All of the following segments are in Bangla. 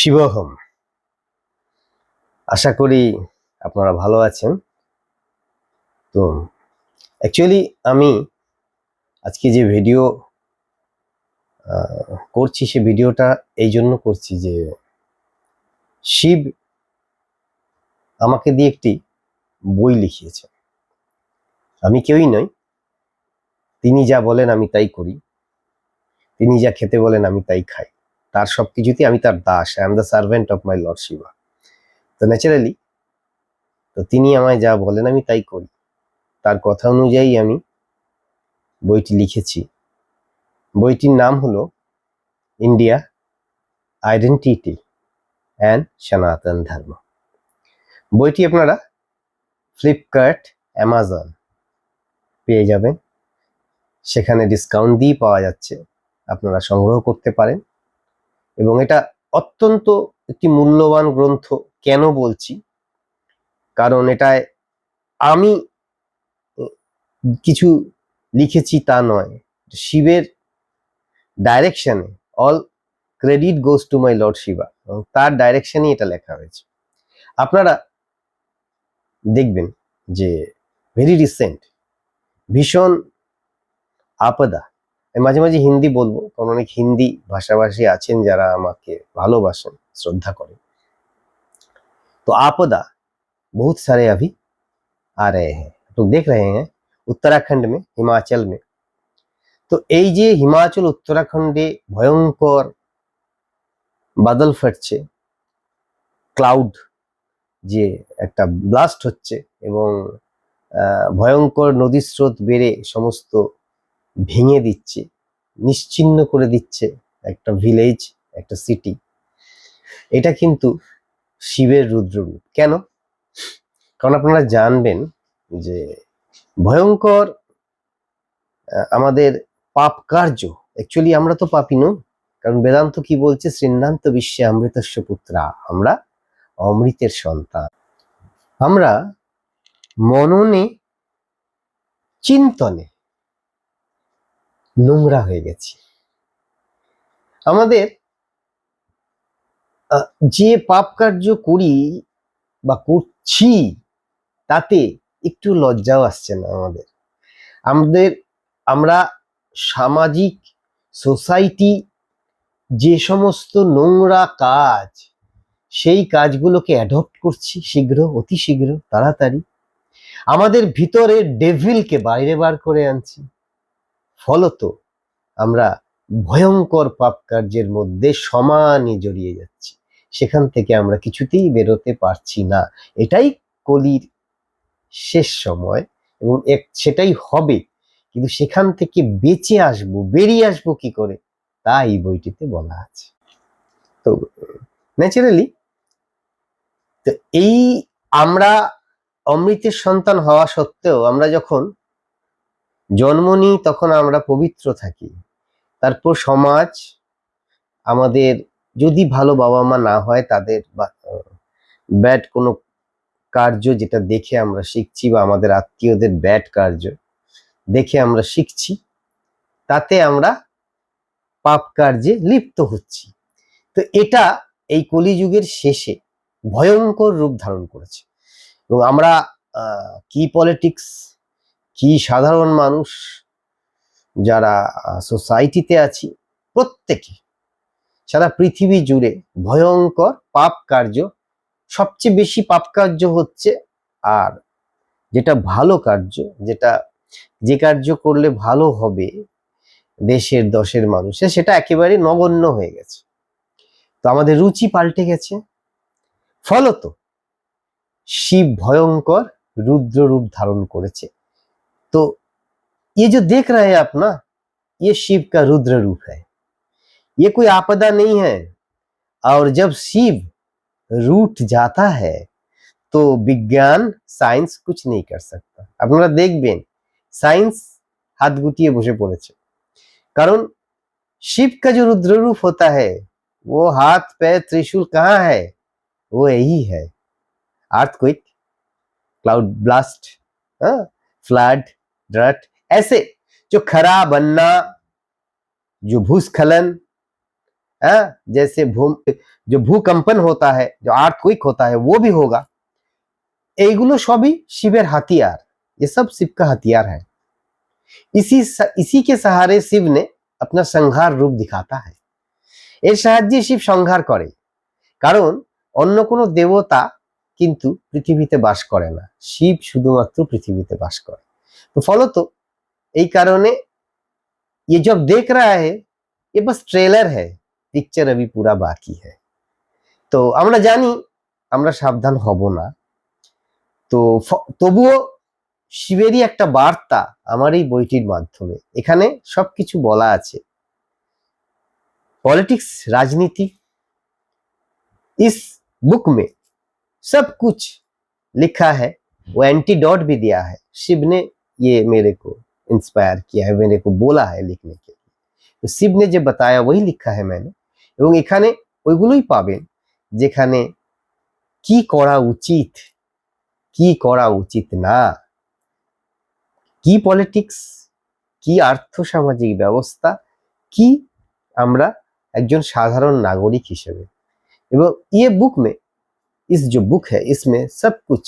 শিবহম। আশা করি আপনারা ভালো আছেন। তো অ্যাকচুয়ালি আমি আজকে যে ভিডিও করছি সে ভিডিওটা এই জন্য করছি যে শিব আমাকে দিয়ে একটি বই লিখিয়েছে। আমি কেউই নই, তিনি যা বলেন আমি তাই করি, তিনি যা খেতে বলেন আমি তাই খাই, তার সবকিছুতে আমি তার দাস। I am the servant of my lord Shiva. তো ন্যাচারালি তো তিনি আমায় যা বলেন আমি তাই করি, তার কথা অনুযায়ী আমি বইটি লিখেছি। বইটির নাম হলো ইন্ডিয়া, আইডেন্টিটি অ্যান্ড সনাতন ধর্ম। বইটি আপনারা ফ্লিপকার্ট, অ্যামাজন পেয়ে যাবেন, সেখানে ডিসকাউন্ট দিয়ে পাওয়া যাচ্ছে, আপনারা সংগ্রহ করতে পারেন। এবং এটা অত্যন্ত একটি মূল্যবান গ্রন্থ। কেন বলছি? কারণ এটায় আমি কিছু লিখেছি তা নয়, শিবের ডাইরেকশনে all credit goes to my lord Shiva, এবং তার ডাইরেকশনই এটা লেখা হয়েছে। আপনারা দেখবেন যে ভেরি রিসেন্ট ভীষণ আপদা, আমি মাঝে মাঝে হিন্দি বলবো কারণ অনেক হিন্দি ভাষাভাষী আছেন যারা আমাকে ভালোবাসেন, শ্রদ্ধা করেন। तो आपदा बहुत सारे अभी आ रहे हैं, तो देख रहे हैं उत्तराखंड में, हिमाचल में। তো এই যে হিমাচল উত্তরাখণ্ডে ভয়ঙ্কর বাদল ফাটছে, ক্লাউড যে একটা ব্লাস্ট হচ্ছে এবং ভয়ঙ্কর নদীর স্রোত বেড়ে সমস্ত ভেঙে দিচ্ছে, নিশ্চিহ্ন করে দিচ্ছে একটা ভিলেজ, একটা সিটি। এটা কিন্তু শিবের রুদ্ররূপ। কেন? কারণ আপনারা জানবেন যে ভয়ঙ্কর আমাদের পাপ কার্য, অ্যাকচুয়ালি আমরা তো পাপী নই, কারণ বেদান্ত কি বলছে? শ্রীন্নান্ত বিশ্বে অমৃতস্য পুত্রা, আমরা অমৃতের সন্তান। আমরা মননে চিন্তনে নোংরা হয়ে গেছি। আমাদের যে পাপ কার্য করি বা করছি তাতে একটু লজ্জাও আসছে না আমাদের। আমরা সামাজিক সোসাইটি যে সমস্ত নোংরা কাজ, সেই কাজগুলোকে অ্যাডপ্ট করছি শীঘ্র, অতি শীঘ্র, তাড়াতাড়ি। আমাদের ভিতরে ডেভিলকে বাইরে বার করে আনছি, ফলত আমরা ভয়ঙ্কর পাপ কার্যের মধ্যে সমানে জড়িয়ে যাচ্ছি, সেখান থেকে আমরা কিছুতেই বেরোতে পারছি না। এটাই কলির শেষ সময় এবং সেটাই হবে, কিন্তু সেখান থেকে বেঁচে আসবো, বেরিয়ে আসবো কি করে, তা এই বইটিতে বলা আছে। তো ন্যাচারালি তো এই আমরা অমৃতের সন্তান হওয়া সত্ত্বেও আমরা যখন জন্ম নিই তখন আমরা পবিত্র থাকি। তারপর সমাজ আমাদের, যদি ভালো বাবা মা না হয়, তাদের ব্যাড কোনো কার্য যেটা দেখে আমরা শিখছি, বা আমাদের আত্মীয়দের ব্যাড কার্য দেখে আমরা শিখছি, তাতে আমরা পাপ কার্যে লিপ্ত হচ্ছি। তো এটা এই কলিযুগের শেষে ভয়ঙ্কর রূপ ধারণ করেছে। এবং আমরা কি পলিটিক্স, কি সাধারণ মানুষ যারা সোসাইটিতে আছি, প্রত্যেকে সারা পৃথিবী জুড়ে ভয়ঙ্কর পাপ কার্য, সবচেয়ে বেশি পাপ কার্য হচ্ছে। আর যেটা ভালো কার্য, যে কার্য করলে ভালো হবে দেশের দশের মানুষের, সেটা একেবারে নগণ্য হয়ে গেছে। তো আমাদের রুচি পাল্টে গেছে, ফলত শিব ভয়ঙ্কর रुद्र रूप धारण करेছে। तो ये जो देख रहे हैं आप ना, ये शिव का रुद्र रूप है, ये कोई आपदा नहीं है। और जब शिव रूठ जाता है तो विज्ञान साइंस कुछ नहीं कर सकता। আপনারা দেখবেন साइंस हाथ गुटिए बसे पड़ेছে, कारण शिव का जो रुद्र रूप होता है, वो हाथ पैर त्रिशूल कहाँ है? वो यही है, अर्थक्वेक, क्लाउड ब्लास्ट, फ्लड, ड्रट, ऐसे जो खरा बनना, जो भूस्खलन, जैसे जो भूकंपन होता है, जो आर्थक्वेक होता है, वो भी होगा। एगुलो सभी शिवेर हथियार, ये सब शिव का हथियार है। इसी के सहारे शिव ने अपना संहार रूप दिखाता है। এর সাহায্যে শিব সংহার করে, কারণ অন্য কোনো দেবতা কিন্তু পৃথিবীতে বাস করে না, শিব শুধুমাত্র পৃথিবীতে বাস করে। তো ফলত এই কারণে ये जब देख रहा है ये बस ट्रेलर है, पिक्चर अभी पूरा बाकी है। তো আমরা জানি আমরা সাবধান হব না, তো তবুও শিবেরই একটা বার্তা আমার এই বইটির মাধ্যমে, এখানে সবকিছু বলা আছে। पॉलिटिक्स, राजनीति, इस बुक में सब कुछ लिखा है। वो एंटीडोट भी दिया है, शिव ने ये मेरे को इंस्पायर किया है, मेरे को बोला है लिखने के लिए। तो शिव ने जो बताया वही लिखा है मैंने। এবং এখানে ওইগুলোই পাবেন যেখানে কি করা উচিত, কি করা উচিত না, কি পলিটিক্স, কি আর্থসামাজিক ব্যবস্থা, কি আমরা একজন সাধারণ নাগরিক হিসেবে। এবং ये बुक में, इस जो बुक है इसमें सब कुछ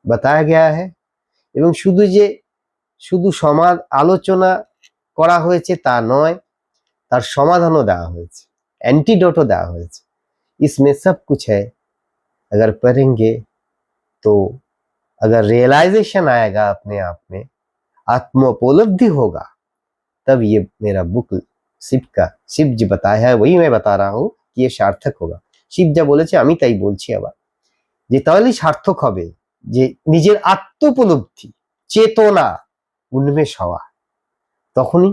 बताया गया है। এবং শুধু আলোচনা করা হয়েছে তা নয়, তার সমাধানও দেওয়া হয়েছে, एंटीडोटो দেওয়া হয়েছে। इसमें सब कुछ है, अगर पढ़ेंगे तो अगर रियलाइजेशन आएगा अपने आप में, आत्मोपलब्धि होगा, तब ये मेरा बुक शिव जी बताया है वही मैं बता रहा हूँ कि ये सार्थक होगा। শিব যা বলেছে আমি তাই বলছি আবার, যে তাহলেই সার্থক হবে, যে নিজের আত্মোপলব্ধি, চেতনা উন্মেষ হওয়া, তখনই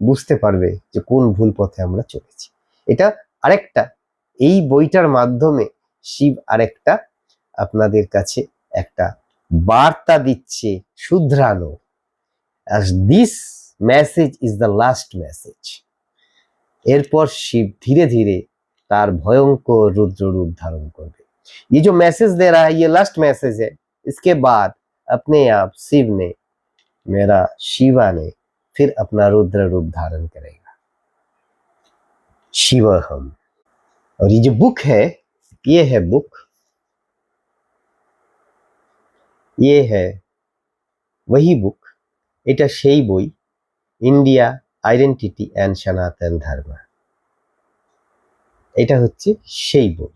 বুঝতে পারবে যে কোন ভুল পথে আমরা চলেছি। এটা আরেকটা, এই বইটার মাধ্যমে শিব আরেকটা আপনাদের কাছে একটা বার্তা দিচ্ছে, শুধরানো। as this message is the last message। এরপর শিব ধীরে ধীরে तार भयंकर रुद्र रूप धारण करबे। ये जो मैसेज दे रहा है ये लास्ट मैसेज है। इसके बाद अपने आप शिव ने, मेरा शिवा ने फिर अपना रुद्र रूप धारण करेगा, शिवहम। और ये जो बुक है, ये है बुक, ये है वही बुक, এটা সেই বই, ইন্ডিয়া আইডেন্টিটি অ্যান্ড সনাতন ধর্ম, এটা হচ্ছে সেই বই।